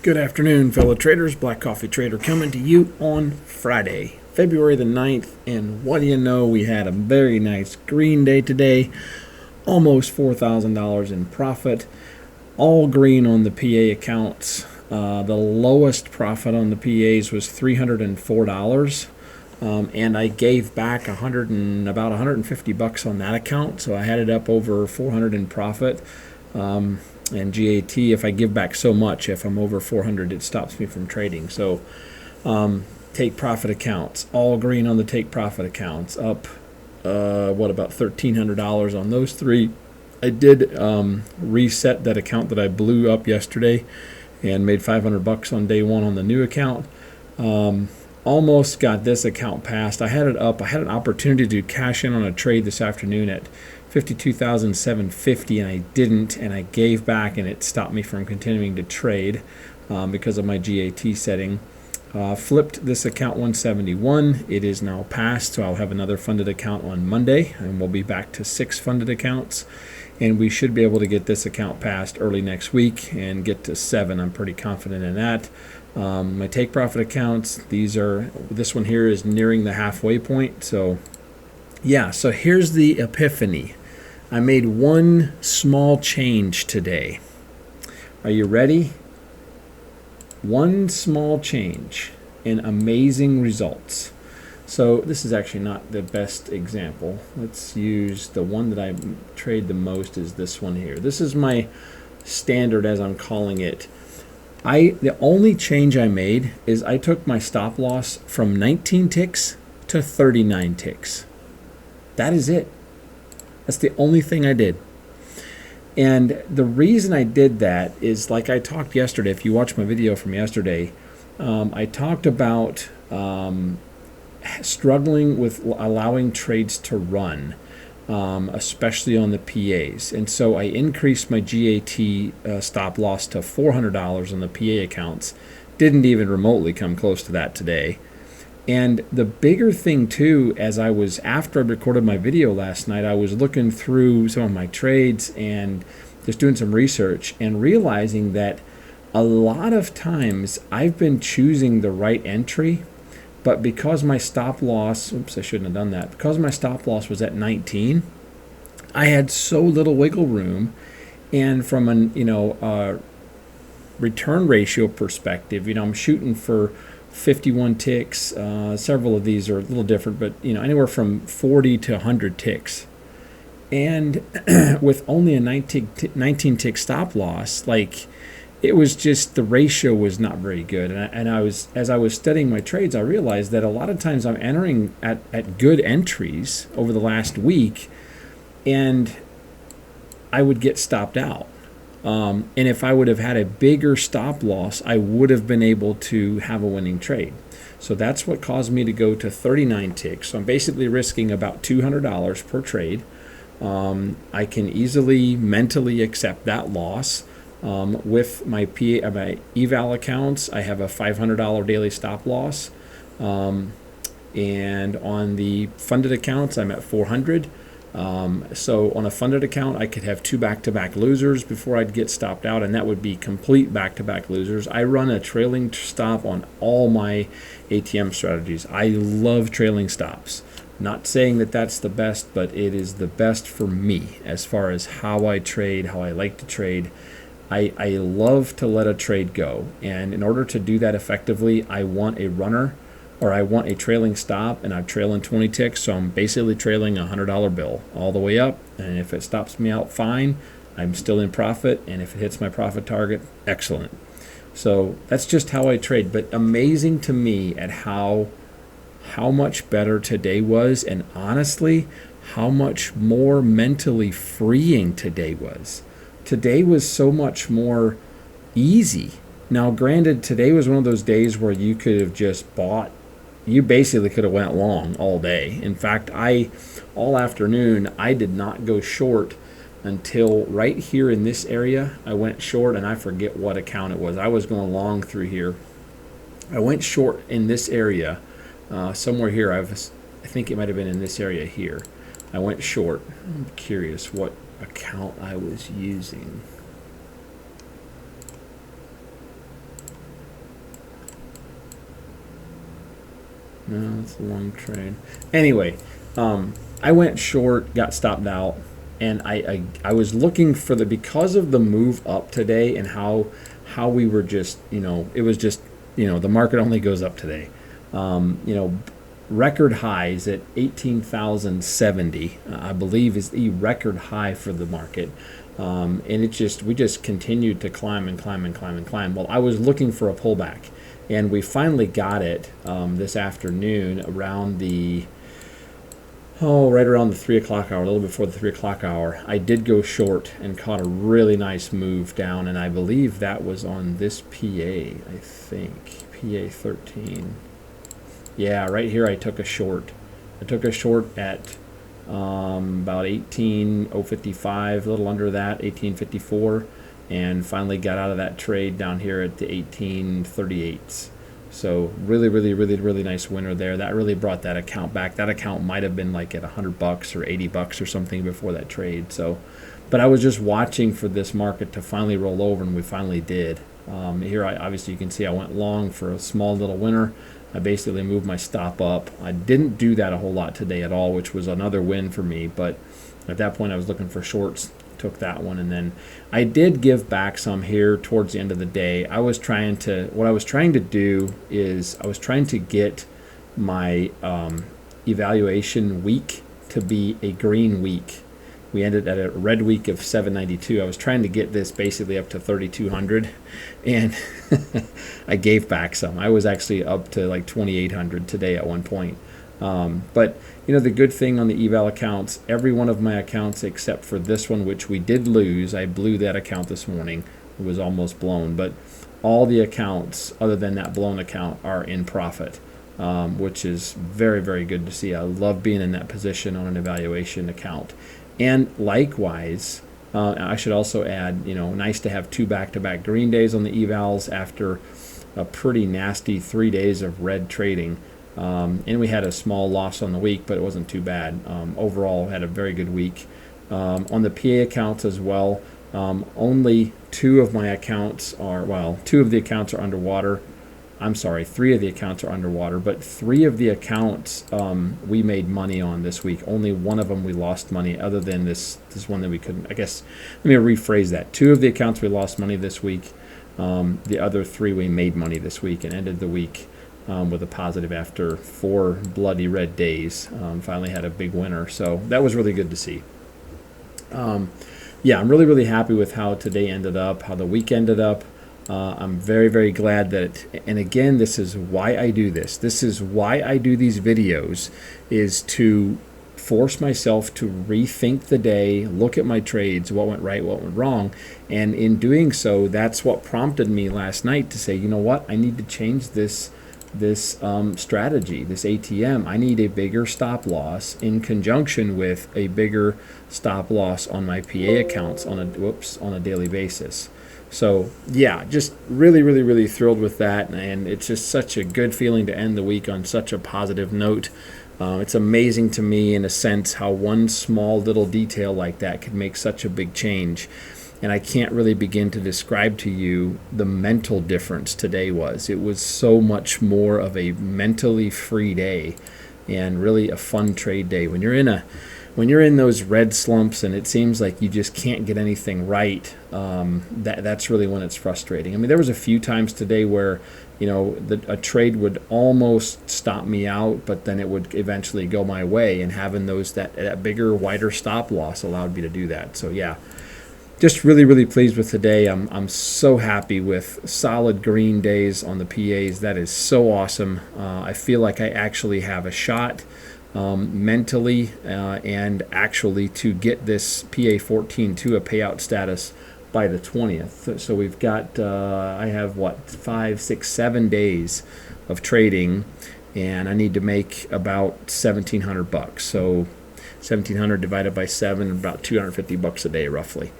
Good afternoon, fellow traders. Black Coffee Trader coming to you on Friday, February the 9th. And what do you know? We had a very nice green day today. Almost $4,000 in profit. All green on the PA accounts. The lowest profit on the PAs was $304. And I gave back about $150 on that account. So I had it up over $400 in profit. And GAT, if I give back so much, if I'm over 400, it stops me from trading. So take profit accounts, all green on the take profit accounts, up about $1,300 on those three. I did reset that account that I blew up yesterday and made $500 on day one on the new account. Almost got this account passed. I had it up. I had an opportunity to cash in on a trade this afternoon at $52,750, and I didn't, and I gave back, and it stopped me from continuing to trade because of my GAT setting. Flipped this account 171. It is now passed, so I'll have another funded account on Monday, and we'll be back to 6 funded accounts, and we should be able to get this account passed early next week and get to 7. I'm pretty confident in that. My take profit accounts, this one here is nearing the halfway point. So yeah, so here's the epiphany. I made one small change today. Are you ready? One small change and amazing results. So this is actually not the best example. Let's use the one that I trade the most is this one here. This is my standard, as I'm calling it. The only change I made is I took my stop loss from 19 ticks to 39 ticks. That is it. That's the only thing I did. And the reason I did that is, like I talked yesterday, if you watch my video from yesterday, I talked about struggling with allowing trades to run, especially on the PAs. And so I increased my GAT stop loss to $400 on the PA accounts. Didn't even remotely come close to that today. And the bigger thing too, after I recorded my video last night, I was looking through some of my trades and just doing some research and realizing that a lot of times I've been choosing the right entry, but because my stop loss, I shouldn't have done that. Because my stop loss was at 19, I had so little wiggle room. And from a return ratio perspective, I'm shooting for 51 ticks. Several of these are a little different, but anywhere from 40 to 100 ticks. And with only a 19 tick stop loss, it was just, the ratio was not very good. And as I was studying my trades, I realized that a lot of times I'm entering at good entries over the last week, and I would get stopped out. And if I would have had a bigger stop loss, I would have been able to have a winning trade. So that's what caused me to go to 39 ticks. So I'm basically risking about $200 per trade. I can easily mentally accept that loss. With my eval accounts, I have a $500 daily stop loss. And on the funded accounts, I'm at $400. So on a funded account, I could have 2 back-to-back losers before I'd get stopped out, and that would be complete back-to-back losers. I run a trailing stop on all my ATM strategies. I love trailing stops. Not saying that that's the best, but it is the best for me as far as how I trade, how I like to trade. I love to let a trade go, and in order to do that effectively, I want a runner, or I want a trailing stop, and I'm trailing 20 ticks, so I'm basically trailing a $100 bill all the way up, and if it stops me out, fine, I'm still in profit, and if it hits my profit target, excellent. So that's just how I trade, but amazing to me at how much better today was, and honestly, how much more mentally freeing today was. Today was so much more easy. Now, granted, today was one of those days where you could have just bought. You basically could have went long all day. In fact, all afternoon, I did not go short until right here in this area. I went short, and I forget what account it was. I was going long through here. I went short in this area, somewhere here. I think it might have been in this area here. I went short. I'm curious what account I was using. No, it's a long trade. Anyway, I went short, got stopped out, and I was looking for because of the move up today and how we were just, it was just, the market only goes up today. Record highs at 18,070, I believe, is the record high for the market. And we just continued to climb and climb and climb and climb. Well, I was looking for a pullback, and we finally got it this afternoon around right around the 3 o'clock hour, a little before the 3 o'clock hour. I did go short and caught a really nice move down, and I believe that was on this PA, I think, PA 13. Yeah, right here I took a short. I took a short at about 18,055, a little under that, 1854, and finally got out of that trade down here at the 1838s. So really, really, really, really nice winner there. That really brought that account back. That account might have been like at $100 or $80 or something before that trade. So, but I was just watching for this market to finally roll over, and we finally did. Here, obviously, you can see I went long for a small little winner. I basically moved my stop up. I didn't do that a whole lot today at all, which was another win for me. But at that point, I was looking for shorts. Took that one, and then I did give back some here towards the end of the day. What I was trying to do is I was trying to get my evaluation week to be a green week. We ended at a red week of 792. I was trying to get this basically up to 3,200, and I gave back some. I was actually up to like 2,800 today at one point. But the good thing on the eval accounts, every one of my accounts except for this one, which we did lose. I blew that account this morning. It was almost blown. But all the accounts other than that blown account are in profit, which is very, very good to see. I love being in that position on an evaluation account. And likewise, I should also add, nice to have 2 back-to-back green days on the evals after a pretty nasty 3 days of red trading. And we had a small loss on the week, but it wasn't too bad. Overall, had a very good week. On the PA accounts as well, only 2 of the accounts are underwater. I'm sorry, 3 of the accounts are underwater, but 3 of the accounts we made money on this week. Only one of them we lost money, other than this one that we couldn't. I guess, let me rephrase that. 2 of the accounts we lost money this week. The other 3 we made money this week and ended the week with a positive after 4 bloody red days. Finally had a big winner, so that was really good to see. I'm really, really happy with how today ended up, how the week ended up. I'm very, very glad that, and again, this is why I do this. This is why I do these videos, is to force myself to rethink the day, look at my trades, what went right, what went wrong. And in doing so, that's what prompted me last night to say, you know what, I need to change this strategy, this ATM. I need a bigger stop loss in conjunction with a bigger stop loss on my PA accounts on a daily basis. So yeah, just really, really, really thrilled with that, and it's just such a good feeling to end the week on such a positive note. It's amazing to me, in a sense, how one small little detail like that could make such a big change. And I can't really begin to describe to you the mental difference today was. It was so much more of a mentally free day, and really a fun trade day. When you're in those red slumps and it seems like you just can't get anything right, that's really when it's frustrating. I mean, there was a few times today where a trade would almost stop me out, but then it would eventually go my way, and having that bigger, wider stop loss allowed me to do that. So yeah, just really, really pleased with today. I'm so happy with solid green days on the PAs. That is so awesome. I feel like I actually have a shot mentally and actually to get this PA 14 to a payout status by the 20th. So we've got, I have 5, 6, 7 days of trading, and I need to make about $1,700. So 1,700 divided by 7, about $250 a day roughly.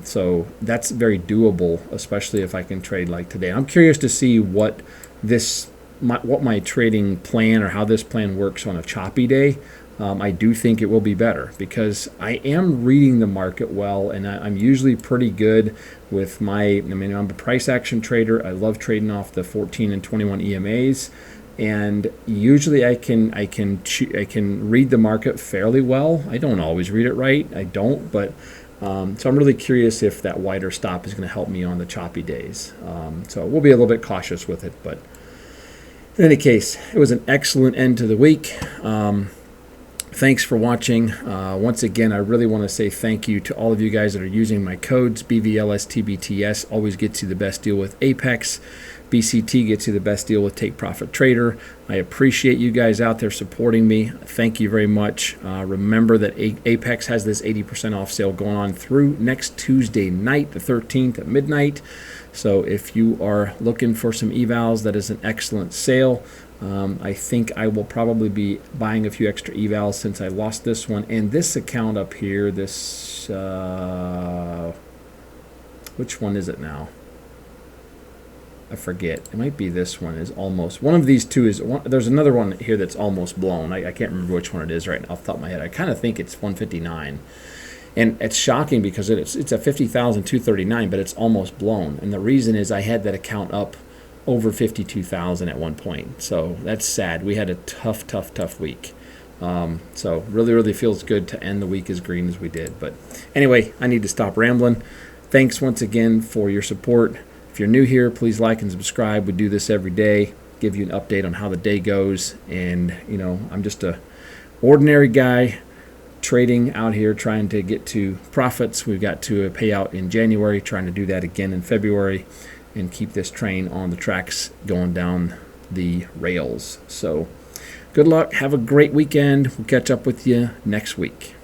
So that's very doable, especially if I can trade like today. I'm curious to see what my trading plan, or how this plan works on a choppy day. I do think it will be better because I am reading the market well, and I'm usually pretty good with I'm a price action trader. I love trading off the 14 and 21 EMAs. and usually I can read the market fairly well. I don't always read it right. I don't, but so I'm really curious if that wider stop is going to help me on the choppy days. So we'll be a little bit cautious with it, but in any case, it was an excellent end to the week. Thanks for watching. Once again, I really want to say thank you to all of you guys that are using my codes. BVLSTBTS always gets you the best deal with Apex. BCT gets you the best deal with Take Profit Trader. I appreciate you guys out there supporting me. Thank you very much. Remember that Apex has this 80% off sale going on through next Tuesday night, the 13th at midnight. So if you are looking for some evals, that is an excellent sale. I think I will probably be buying a few extra evals since I lost this one. And this account up here, this, which one is it now? I forget. It might be this one is almost. One of these two is, there's another one here that's almost blown. I can't remember which one it is right now off the top of my head. I kind of think it's 159. And it's shocking because it's a 50,239, but it's almost blown. And the reason is I had that account up over 52,000 at one point. So that's sad. We had a tough week. So really feels good to end the week as green as we did. But anyway, I need to stop rambling. Thanks once again for your support. If you're new here, please like and subscribe. We do this every day, give you an update on how the day goes. And, you know, I'm just a ordinary guy trading out here trying to get to profits. We've got to a payout in January, trying to do that again in February and keep this train on the tracks going down the rails. So good luck. Have a great weekend. We'll catch up with you next week.